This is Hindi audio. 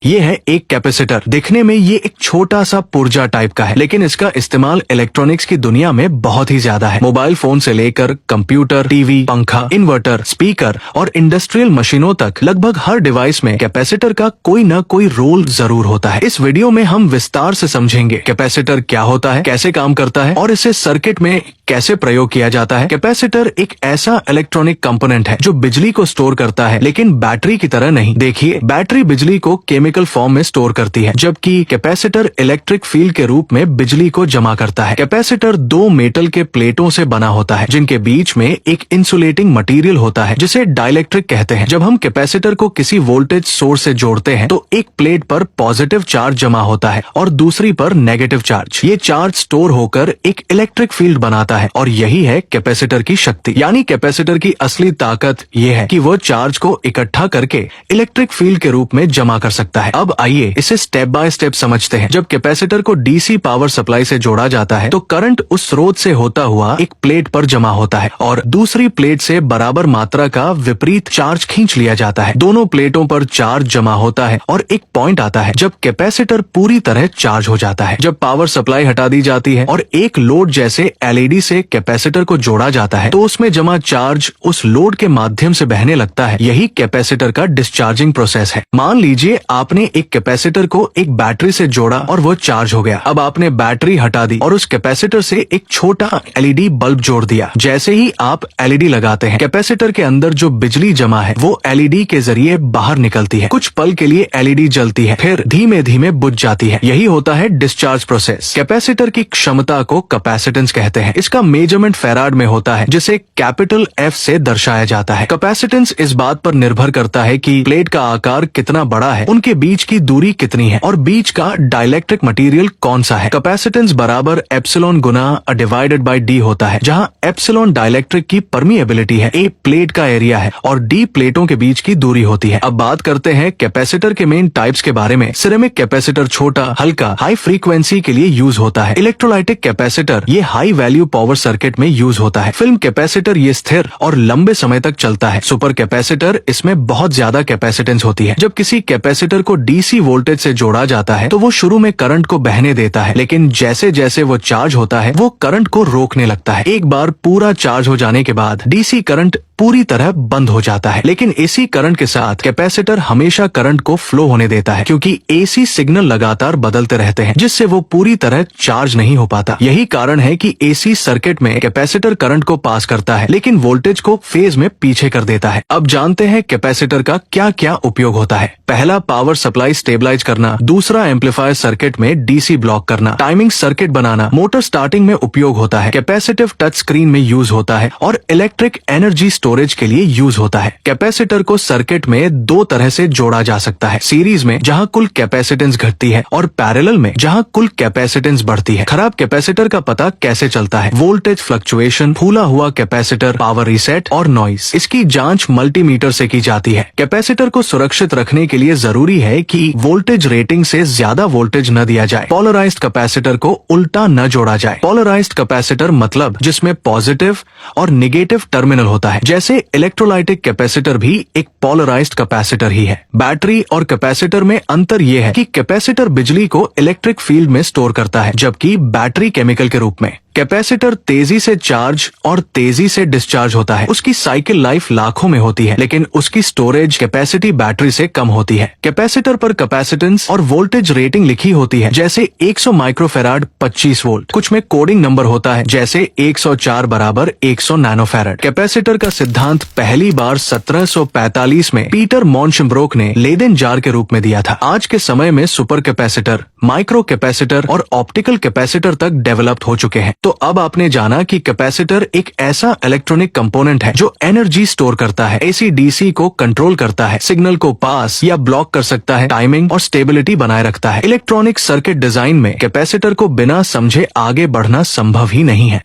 ये है एक कैपेसिटर। देखने में ये एक छोटा सा पुर्जा टाइप का है, लेकिन इसका इस्तेमाल इलेक्ट्रॉनिक्स की दुनिया में बहुत ही ज्यादा है। मोबाइल फोन से लेकर कंप्यूटर, टीवी, पंखा, इन्वर्टर, स्पीकर और इंडस्ट्रियल मशीनों तक लगभग हर डिवाइस में कैपेसिटर का कोई न कोई रोल जरूर होता है। इस वीडियो में हम विस्तार से समझेंगे कैपेसिटर क्या होता है, कैसे काम करता है और इसे सर्किट में कैसे प्रयोग किया जाता है। कैपेसिटर एक ऐसा इलेक्ट्रॉनिक कंपोनेंट है जो बिजली को स्टोर करता है, लेकिन बैटरी की तरह नहीं। देखिए, बैटरी बिजली को केमिकल फॉर्म में स्टोर करती है, जबकि कैपेसिटर इलेक्ट्रिक फील्ड के रूप में बिजली को जमा करता है। कैपेसिटर दो मेटल के प्लेटों से बना होता है, जिनके बीच में एक इंसुलेटिंग मटेरियल होता है जिसे डाइलेक्ट्रिक कहते हैं। जब हम कैपेसिटर को किसी वोल्टेज सोर्स से जोड़ते हैं तो एक प्लेट पर पॉजिटिव चार्ज जमा होता है और दूसरी पर नेगेटिव चार्ज। ये चार्ज स्टोर होकर एक इलेक्ट्रिक फील्ड बनाता है और यही है कैपेसिटर की शक्ति। यानी कैपेसिटर की असली ताकत ये है कि वह चार्ज को इकट्ठा करके इलेक्ट्रिक फील्ड के रूप में जमा कर सकता है। अब आइए इसे स्टेप बाय स्टेप समझते हैं। जब कैपेसिटर को डीसी पावर सप्लाई से जोड़ा जाता है तो करंट उस स्रोत से होता हुआ एक प्लेट पर जमा होता है और दूसरी प्लेट से बराबर मात्रा का विपरीत चार्ज खींच लिया जाता है। दोनों प्लेटों पर चार्ज जमा होता है और एक पॉइंट आता है जब कैपेसिटर पूरी तरह चार्ज हो जाता है। जब पावर सप्लाई हटा दी जाती है और एक लोड जैसे एलईडी से कैपेसिटर को जोड़ा जाता है तो उसमें जमा चार्ज उस लोड के माध्यम से बहने लगता है। यही कैपेसिटर का डिस्चार्जिंग प्रोसेस है। मान लीजिए आपने एक कैपेसिटर को एक बैटरी से जोड़ा और वो चार्ज हो गया। अब आपने बैटरी हटा दी और उस कैपेसिटर से एक छोटा एलईडी बल्ब जोड़ दिया। जैसे ही आप एलईडी लगाते हैं, कैपेसिटर के अंदर जो बिजली जमा है वो एलईडी के जरिए बाहर निकलती है। कुछ पल के लिए एलईडी जलती है, फिर धीमे धीमे बुझ जाती है। यही होता है डिस्चार्ज प्रोसेस। कैपेसिटर की क्षमता को कैपेसिटेंस कहते हैं। इसका मेजरमेंट फैराड में होता है, जिसे कैपिटल एफ से दर्शाया जाता है। कैपेसिटेंस इस बात पर निर्भर करता है कि प्लेट का आकार कितना बड़ा है, उनके बीच की दूरी कितनी है और बीच का डाइलेक्ट्रिक मटेरियल कौन सा है। कैपेसिटेंस बराबर epsilon Guna divided by D होता है, जहां एप्सिलॉन डाइलेक्ट्रिक की परमिएबिलिटी है, ए प्लेट का एरिया है और डी प्लेटों के बीच की दूरी होती है। अब बात करते हैं कैपेसिटर के मेन टाइप्स के बारे में। सिरेमिक कैपेसिटर छोटा, हल्का, हाई फ्रीक्वेंसी के लिए यूज होता है। इलेक्ट्रोलाइटिक कैपेसिटर ये हाई वैल्यू पावर सर्किट में यूज होता है। फिल्म कैपेसिटर ये स्थिर और लंबे समय तक चलता है। सुपर कैपेसिटर इसमें बहुत ज्यादा कैपेसिटेंस होती है। जब किसी कैपेसिटर को डीसी वोल्टेज से जोड़ा जाता है तो वो शुरू में करंट को बहने देता है, लेकिन जैसे जैसे वो चार्ज होता है वो करंट को रोकने लगता है। एक बार पूरा चार्ज हो जाने के बाद डीसी करंट पूरी तरह बंद हो जाता है, लेकिन एसी करंट के साथ कैपेसिटर हमेशा करंट को फ्लो होने देता है, क्योंकि एसी सिग्नल लगातार बदलते रहते हैं, जिससे वो पूरी तरह चार्ज नहीं हो पाता। यही कारण है कि एसी सर्किट में कैपेसिटर करंट को पास करता है, लेकिन वोल्टेज को फेज में पीछे कर देता है। अब जानते हैं कैपेसिटर का क्या क्या उपयोग होता है। पहला, पावर सप्लाई स्टेबलाइज करना। दूसरा, एम्पलीफायर सर्किट में डीसी ब्लॉक करना। टाइमिंग सर्किट बनाना। मोटर स्टार्टिंग में उपयोग होता है। कैपेसिटिव टच स्क्रीन में यूज होता है और इलेक्ट्रिक एनर्जी स्टोरेज के लिए यूज होता है। कैपेसिटर को सर्किट में दो तरह से जोड़ा जा सकता है। सीरीज में, जहां कुल कैपेसिटेंस घटती है, और पैरेलल में, जहां कुल कैपेसिटेंस बढ़ती है। खराब कैपेसिटर का पता कैसे चलता है? वोल्टेज फ्लक्चुएशन, फूला हुआ कैपेसिटर, पावर रीसेट और नॉइज। इसकी जांच मल्टीमीटर से की जाती है। कैपेसिटर को सुरक्षित रखने के लिए जरूरी है कि वोल्टेज रेटिंग से ज्यादा वोल्टेज न दिया जाए। पोलराइज्ड कैपेसिटर को उल्टा न जोड़ा जाए। पोलराइज्ड कैपेसिटर मतलब जिसमें पॉजिटिव और निगेटिव टर्मिनल होता है। जैसे इलेक्ट्रोलाइटिक कैपेसिटर भी एक पोलराइज्ड कैपेसिटर ही है। बैटरी और कैपेसिटर में अंतर यह है कि कैपेसिटर बिजली को इलेक्ट्रिक फील्ड में स्टोर करता है, जबकि बैटरी केमिकल के रूप में। कैपेसिटर तेजी से चार्ज और तेजी से डिस्चार्ज होता है। उसकी साइकिल लाइफ लाखों में होती है, लेकिन उसकी स्टोरेज कैपेसिटी बैटरी से कम होती है। कैपेसिटर पर कैपेसिटेंस और वोल्टेज रेटिंग लिखी होती है, जैसे 100 माइक्रोफैराड 25 वोल्ट। कुछ में कोडिंग नंबर होता है, जैसे 104 बराबर 100 नैनोफैराड। कैपेसिटर का सिद्धांत पहली बार 1745 में पीटर मॉन्शब्रोक ने लेदेन जार के रूप में दिया था। आज के समय में सुपर कैपेसिटर, माइक्रो कैपेसिटर और ऑप्टिकल कैपेसिटर तक डेवलप हो चुके हैं। तो अब आपने जाना कि कैपेसिटर एक ऐसा इलेक्ट्रॉनिक कंपोनेंट है जो एनर्जी स्टोर करता है, एसी डीसी को कंट्रोल करता है, सिग्नल को पास या ब्लॉक कर सकता है, टाइमिंग और स्टेबिलिटी बनाए रखता है। इलेक्ट्रॉनिक सर्किट डिजाइन में कैपेसिटर को बिना समझे आगे बढ़ना संभव ही नहीं है।